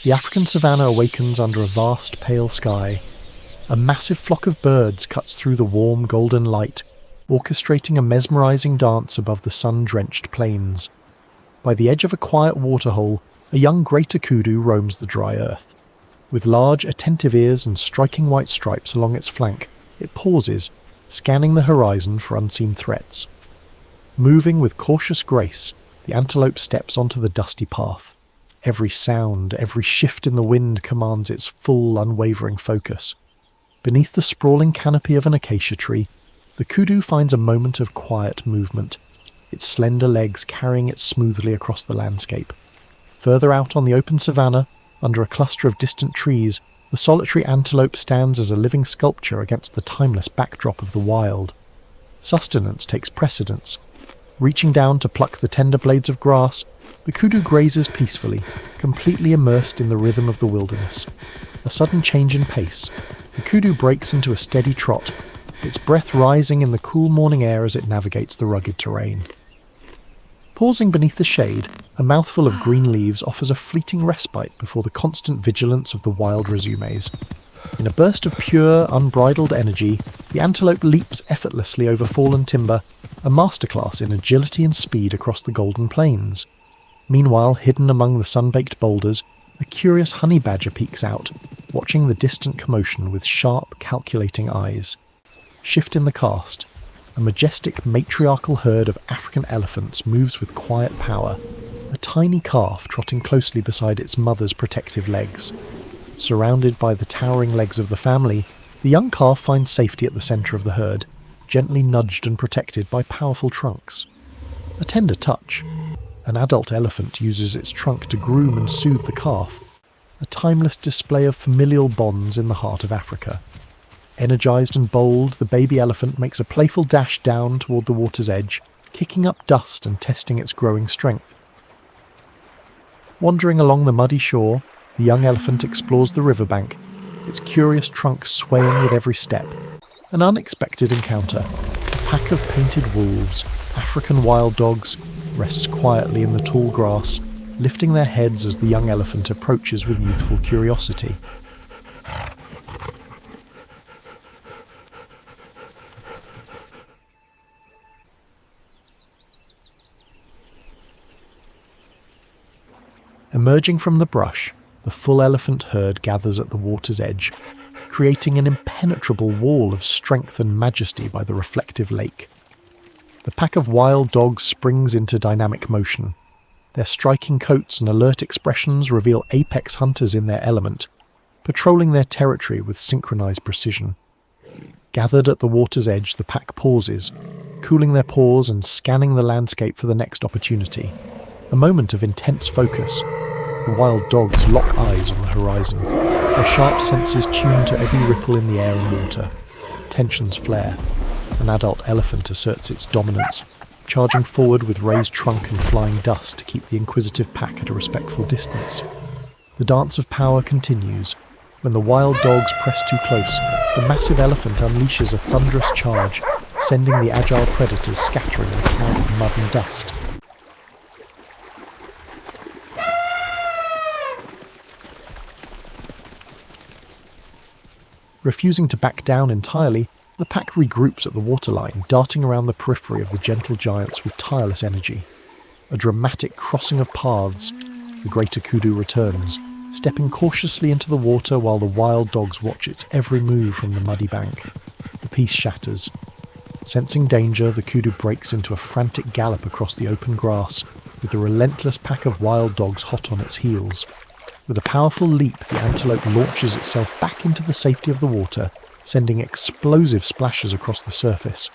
The African savanna awakens under a vast pale sky. A massive flock of birds cuts through the warm golden light, orchestrating a mesmerizing dance above the sun-drenched plains. By the edge of a quiet waterhole, a young greater kudu roams the dry earth. With large, attentive ears and striking white stripes along its flank, it pauses, scanning the horizon for unseen threats. Moving with cautious grace, the antelope steps onto the dusty path. Every sound, every shift in the wind commands its full, unwavering focus. Beneath the sprawling canopy of an acacia tree, the kudu finds a moment of quiet movement, its slender legs carrying it smoothly across the landscape. Further out on the open savanna, under a cluster of distant trees, the solitary antelope stands as a living sculpture against the timeless backdrop of the wild. Sustenance takes precedence. Reaching down to pluck the tender blades of grass, the kudu grazes peacefully, completely immersed in the rhythm of the wilderness. A sudden change in pace. The kudu breaks into a steady trot, its breath rising in the cool morning air as it navigates the rugged terrain. Pausing beneath the shade, a mouthful of green leaves offers a fleeting respite before the constant vigilance of the wild resumes. In a burst of pure, unbridled energy, the antelope leaps effortlessly over fallen timber, a masterclass in agility and speed across the golden plains. Meanwhile, hidden among the sun-baked boulders, a curious honey badger peeks out, watching the distant commotion with sharp, calculating eyes. Shift in the cast. A majestic matriarchal herd of African elephants moves with quiet power, a tiny calf trotting closely beside its mother's protective legs. Surrounded by the towering legs of the family, the young calf finds safety at the centre of the herd, gently nudged and protected by powerful trunks. A tender touch. An adult elephant uses its trunk to groom and soothe the calf, a timeless display of familial bonds in the heart of Africa. Energized and bold, the baby elephant makes a playful dash down toward the water's edge, kicking up dust and testing its growing strength. Wandering along the muddy shore, the young elephant explores the riverbank, its curious trunk swaying with every step. An unexpected encounter. A pack of painted wolves, African wild dogs, rests quietly in the tall grass, lifting their heads as the young elephant approaches with youthful curiosity. Emerging from the brush, the full elephant herd gathers at the water's edge, creating an impenetrable wall of strength and majesty by the reflective lake. The pack of wild dogs springs into dynamic motion. Their striking coats and alert expressions reveal apex hunters in their element, patrolling their territory with synchronized precision. Gathered at the water's edge, the pack pauses, cooling their paws and scanning the landscape for the next opportunity. A moment of intense focus. The wild dogs lock eyes on the horizon, their sharp senses tuned to every ripple in the air and water. Tensions flare. An adult elephant asserts its dominance, charging forward with raised trunk and flying dust to keep the inquisitive pack at a respectful distance. The dance of power continues. When the wild dogs press too close, the massive elephant unleashes a thunderous charge, sending the agile predators scattering in a cloud of mud and dust. Refusing to back down entirely, the pack regroups at the waterline, darting around the periphery of the gentle giants with tireless energy. A dramatic crossing of paths, the greater kudu returns, stepping cautiously into the water while the wild dogs watch its every move from the muddy bank. The peace shatters. Sensing danger, the kudu breaks into a frantic gallop across the open grass, with the relentless pack of wild dogs hot on its heels. With a powerful leap, the antelope launches itself back into the safety of the water, sending explosive splashes across the surface.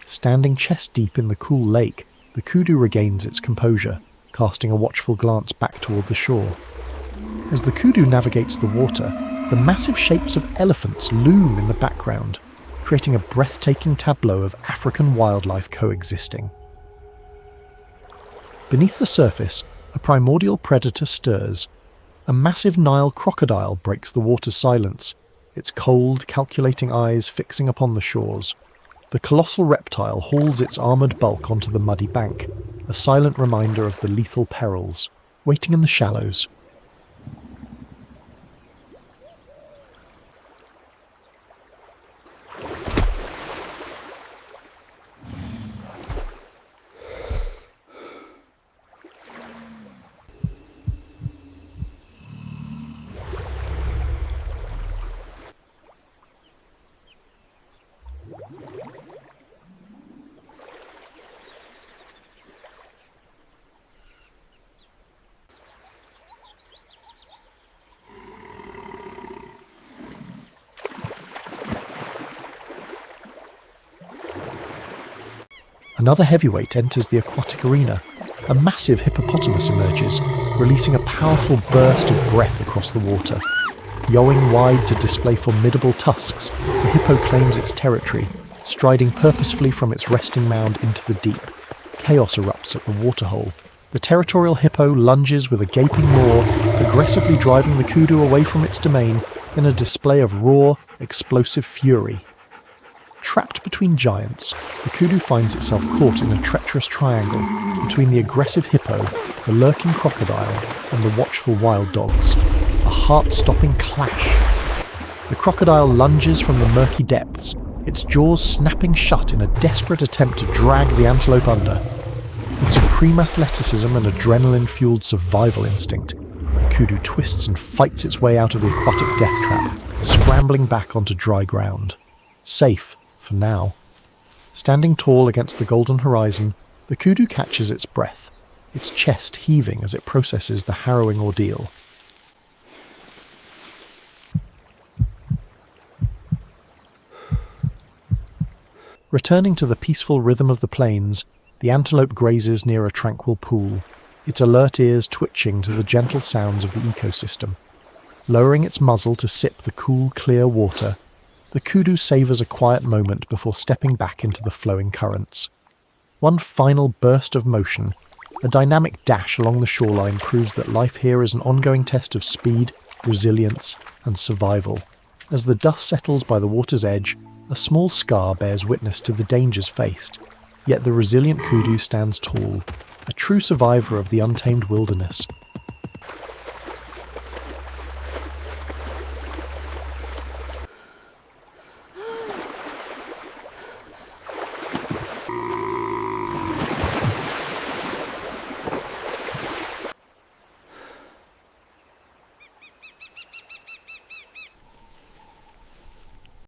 Standing chest-deep in the cool lake, the kudu regains its composure, casting a watchful glance back toward the shore. As the kudu navigates the water, the massive shapes of elephants loom in the background, creating a breathtaking tableau of African wildlife coexisting. Beneath the surface, a primordial predator stirs. A massive Nile crocodile breaks the water's silence, its cold, calculating eyes fixing upon the shores. The colossal reptile hauls its armoured bulk onto the muddy bank, a silent reminder of the lethal perils waiting in the shallows. Another heavyweight enters the aquatic arena. A massive hippopotamus emerges, releasing a powerful burst of breath across the water. Yawing wide to display formidable tusks, the hippo claims its territory, striding purposefully from its resting mound into the deep. Chaos erupts at the Waterhole. The territorial hippo lunges with a gaping maw, aggressively driving the kudu away from its domain in a display of raw, explosive fury. Trapped between giants, the kudu finds itself caught in a treacherous triangle between the aggressive hippo, the lurking crocodile, and the watchful wild dogs. A heart-stopping clash. The crocodile lunges from the murky depths, its jaws snapping shut in a desperate attempt to drag the antelope under. With supreme athleticism and adrenaline-fueled survival instinct, kudu twists and fights its way out of the aquatic death trap, scrambling back onto dry ground. Safe. For now. Standing tall against the golden horizon, the kudu catches its breath, its chest heaving as it processes the harrowing ordeal. Returning to the peaceful rhythm of the plains, the antelope grazes near a tranquil pool, its alert ears twitching to the gentle sounds of the ecosystem. Lowering its muzzle to sip the cool, clear water, the kudu savours a quiet moment before stepping back into the flowing currents. One final burst of motion, a dynamic dash along the shoreline proves that life here is an ongoing test of speed, resilience, and survival. As the dust settles by the water's edge, a small scar bears witness to the dangers faced, yet the resilient kudu stands tall, a true survivor of the untamed wilderness,